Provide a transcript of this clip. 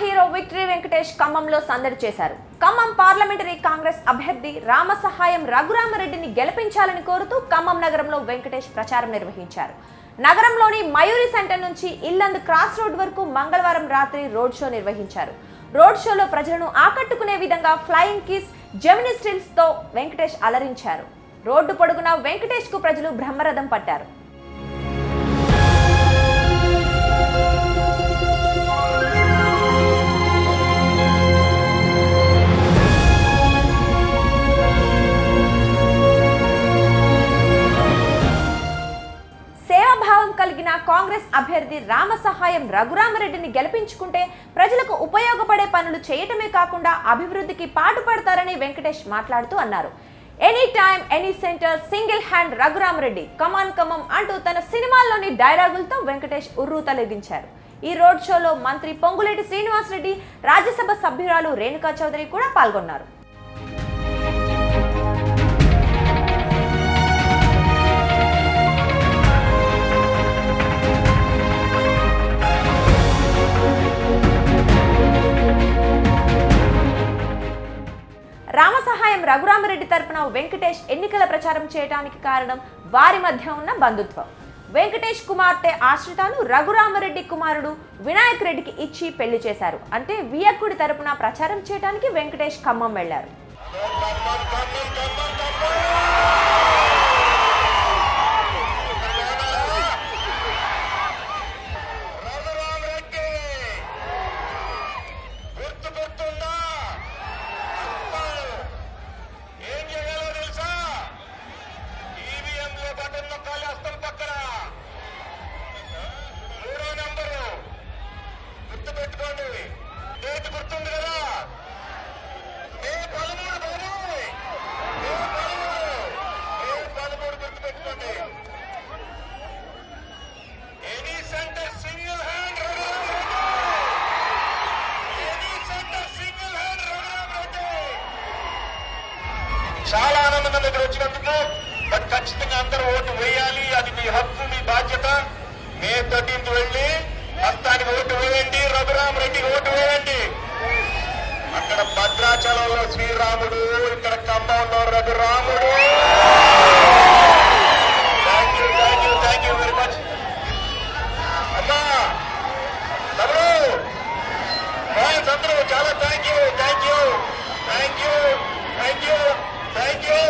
Hero victory Venkatesh ఖమ్మంలో సందడి చేశారు. ఖమ్మం పార్లమెంటరీ కాంగ్రెస్ అభ్యర్థి రామసహాయం రఘురామరెడ్డిని గెలిపించాలని కోరుతూ ఖమ్మం నగరంలో వెంకటేష్ ప్రచారం నిర్వహించారు. నగరంలోని మయూరి సెంటర్ నుంచి ఇల్లందు క్రాస్ రోడ్ వరకు మంగళవారం రాత్రి రోడ్ షో నిర్వహించారు. రోడ్ షోలో ప్రజలను ఆకట్టుకునే విధంగా ఫ్లయింగ్ కిస్, జెమినీ స్టిల్స్ తో వెంకటేష్ అలరించారు. రోడ్డు పొడుగునా వెంకటేష్ కు ప్రజలు బ్రహ్మరథం పట్టారు. కలిగిన కాంగ్రెస్ అభ్యర్థి రామసహాయం రఘురామరెడ్డిని గెలిపించుకుంటే ప్రజలకు ఉపయోగపడే పనులు చేయటమే కాకుండా అభివృద్ధికి పాటుపడతారని వెంకటేష్ మాట్లాడుతూ అన్నారు. Any time any center single hand Raghuramareddy, come on కమం అంటూ తన సినిమాల్లోని డైలాగులతో వెంకటేష్ ఉర్రూతలెగించారు. ఈ రోడ్ షోలో మంత్రి పొంగులేటి శ్రీనివాసరెడ్డి, రాజ్యసభ సభ్యురాలు రేణుకా చౌదరి కూడా పాల్గొన్నారు. రామసహాయం రఘురామరెడ్డి తరపున వెంకటేష్ ఎన్నికల ప్రచారం చేయడానికి కారణం వారి మధ్య ఉన్న బంధుత్వం. వెంకటేష్ కుమార్తె ఆశ్రితను రఘురామరెడ్డి కుమారుడు వినాయక్ రెడ్డికి ఇచ్చి పెళ్లి చేశారు. అంటే వియక్కుడి తరపున ప్రచారం చేయడానికి వెంకటేష్ ఖమ్మం వెళ్లారు. చాలా ఆనందం దగ్గర వచ్చినందుకు. బట్ ఖచ్చితంగా అందరూ ఓటు వేయాలి, అది మీ హక్కు, మీ బాధ్యత. మే 13th వెళ్ళి హస్తానికి ఓటు వేయండి, రఘురామరెడ్డికి ఓటు వేయండి. అక్కడ భద్రాచలంలో శ్రీరాముడు, ఇక్కడ ఖమ్మంలో రఘురాముడు. థ్యాంక్ యూ వెరీ మచ్ అమ్మా, తమ్ముడు, ఫ్యాన్స్ అందరూ చాలా థ్యాంక్ యూ.